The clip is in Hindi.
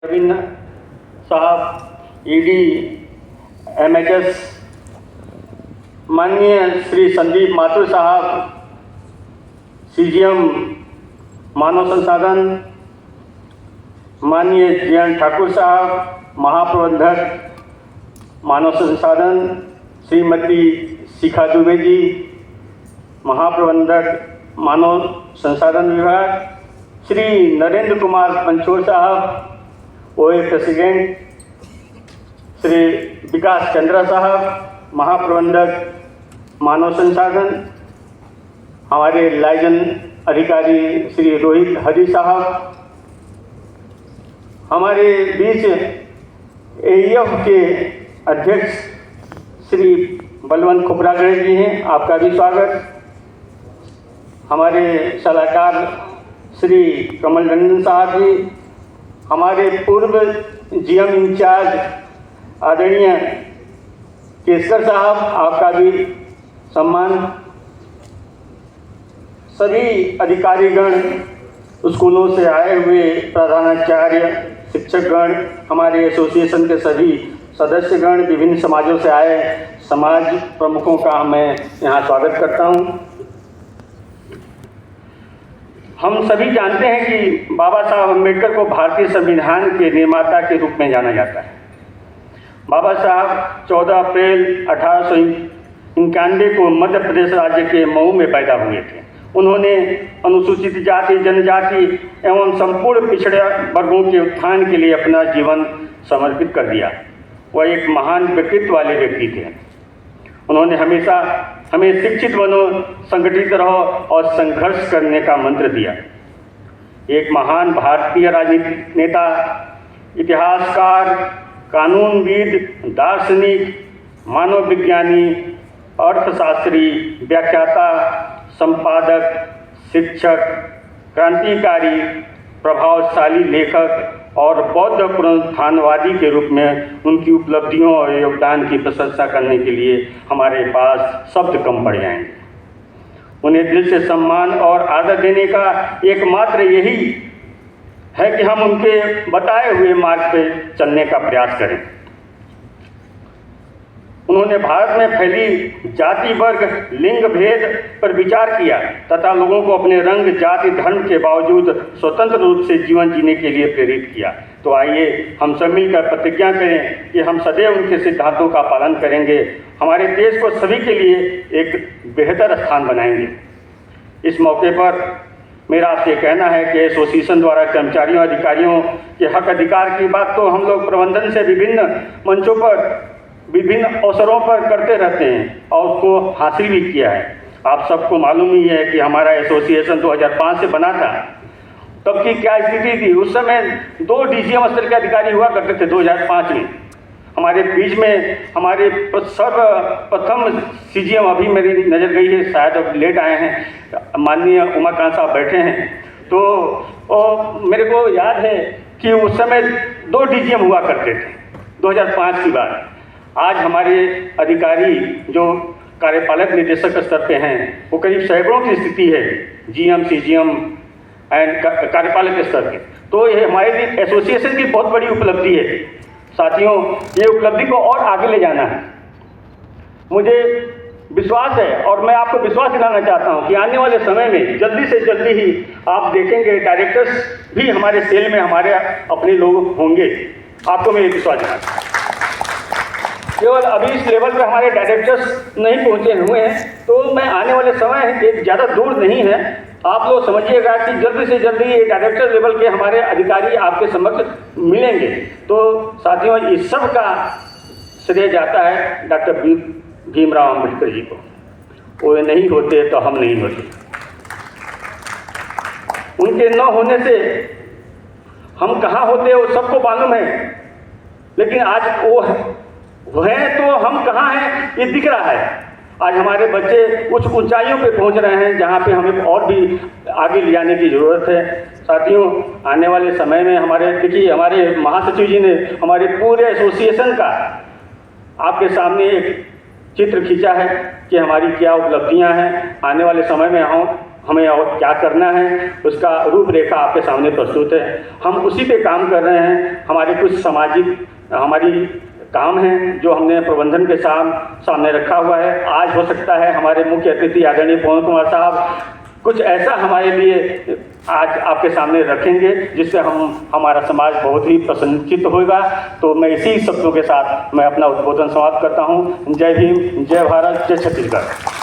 रवींद्र साहब, ईडी, एमएचएस, माननीय श्री संदीप माथुर साहब, सीजीएम मानव संसाधन, माननीय जयंत ठाकुर साहब, महाप्रबंधक मानव संसाधन, श्रीमती शिखा दुबे जी, महाप्रबंधक मानव संसाधन विभाग, श्री नरेंद्र कुमार पंचोर साहब, ओए प्रेसिडेंट, श्री विकास चंद्रा साहब, महाप्रबंधक मानव संसाधन, हमारे लाइजन अधिकारी श्री रोहित हरी साहब, हमारे बीच एईएफ के अध्यक्ष श्री बलवंत खोपरागढ़ जी हैं, आपका भी स्वागत। हमारे सलाहकार श्री कमल रंजन साहब जी, हमारे पूर्व जीएम इंचार्ज आदरणीय केसकर साहब, आपका भी सम्मान। सभी अधिकारीगण, स्कूलों से आए हुए प्रधानाचार्य, शिक्षकगण, हमारे एसोसिएशन के सभी सदस्यगण, विभिन्न समाजों से आए समाज प्रमुखों का मैं यहाँ स्वागत करता हूँ। हम सभी जानते हैं कि बाबा साहब अम्बेडकर को भारतीय संविधान के निर्माता के रूप में जाना जाता है। बाबा साहब 14 अप्रैल 1891 को मध्य प्रदेश राज्य के मऊ में पैदा हुए थे। उन्होंने अनुसूचित जाति, जनजाति एवं संपूर्ण पिछड़े वर्गों के उत्थान के लिए अपना जीवन समर्पित कर दिया। वह एक महान व्यक्तित्व वाले व्यक्ति थे। उन्होंने हमेशा हमें शिक्षित बनो, संगठित रहो और संघर्ष करने का मंत्र दिया। एक महान भारतीय राजनीतिक नेता, इतिहासकार, कानूनविद, दार्शनिक, मानव विज्ञानी, अर्थशास्त्री, व्याख्याता, संपादक, शिक्षक, क्रांतिकारी, प्रभावशाली लेखक और बौद्ध पुनरुत्थानवादी के रूप में उनकी उपलब्धियों और योगदान की प्रशंसा करने के लिए हमारे पास शब्द कम पड़ जाएंगे। उन्हें दिल से सम्मान और आदर देने का एकमात्र यही है कि हम उनके बताए हुए मार्ग पर चलने का प्रयास करें। उन्होंने भारत में फैली जाति, वर्ग, लिंग भेद पर विचार किया तथा लोगों को अपने रंग, जाति, धर्म के बावजूद स्वतंत्र रूप से जीवन जीने के लिए प्रेरित किया। तो आइए हम सब मिलकर प्रतिज्ञा करें कि हम सदैव उनके सिद्धांतों का पालन करेंगे, हमारे देश को सभी के लिए एक बेहतर स्थान बनाएंगे। इस मौके पर मेरा आपसे कहना है कि एसोसिएशन द्वारा कर्मचारियों, अधिकारियों के हक अधिकार की बात तो हम लोग प्रबंधन से विभिन्न मंचों पर, विभिन्न अवसरों पर करते रहते हैं और उसको हासिल भी किया है। आप सबको मालूम ही है कि हमारा एसोसिएशन 2005 से बना था। तब की क्या स्थिति थी? उस समय 2 डीजीएम स्तर के अधिकारी हुआ करते थे 2005 में। हमारे बीच में हमारे सर्वप्रथम सीजीएम, अभी मेरी नज़र गई है, शायद अब लेट आए हैं, माननीय उमाकांत साहब बैठे हैं, तो मेरे को याद है कि उस समय 2 डीजीएम हुआ करते थे 2005 की बात। आज हमारे अधिकारी जो कार्यपालक निदेशक स्तर पे हैं वो करीब सैकड़ों की स्थिति है, जीएम, सीजीएम एंड कार्यपालक स्तर के। तो ये हमारे लिए एसोसिएशन की बहुत बड़ी उपलब्धि है। साथियों, ये उपलब्धि को और आगे ले जाना है। मुझे विश्वास है और मैं आपको विश्वास दिलाना चाहता हूँ कि आने वाले समय में जल्दी से जल्दी ही आप देखेंगे डायरेक्टर्स भी हमारे सेल में हमारे अपने लोग होंगे। आपको मैं ये विश्वास दिलाता हूँ। केवल अभी इस लेवल पर हमारे डायरेक्टर्स नहीं पहुंचे हुए हैं, तो मैं आने वाले समय एक ज़्यादा दूर नहीं है, आप लोग समझिएगा कि जल्दी से जल्दी ये डायरेक्टर लेवल के हमारे अधिकारी आपके समक्ष मिलेंगे। तो साथियों, इस सब का श्रेय जाता है डॉक्टर भीमराव अम्बेडकर जी को। वो नहीं होते तो हम नहीं होते। उनके न होने से हम कहाँ होते वो सबको मालूम है, लेकिन आज वो हैं तो हम कहाँ हैं ये दिख रहा है। आज हमारे बच्चे उच्च ऊंचाइयों पे पहुंच रहे हैं जहाँ पे हमें और भी आगे ले जाने की ज़रूरत है। साथियों, आने वाले समय में हमारे महासचिव जी ने हमारे पूरे एसोसिएशन का आपके सामने एक चित्र खींचा है कि हमारी क्या उपलब्धियां हैं। आने वाले समय में हमें और क्या करना है उसका रूपरेखा आपके सामने प्रस्तुत है। हम उसी पे काम कर रहे हैं। हमारे कुछ सामाजिक हमारी काम हैं जो हमने प्रबंधन के सामने रखा हुआ है। आज हो सकता है हमारे मुख्य अतिथि आदरणीय पवन कुमार साहब कुछ ऐसा हमारे लिए आज आपके सामने रखेंगे जिससे हमारा समाज बहुत ही प्रसन्नचित्त होगा। तो मैं इसी शब्दों के साथ मैं अपना उद्बोधन समाप्त करता हूँ। जय भीम, जय भारत, जय छत्तीसगढ़।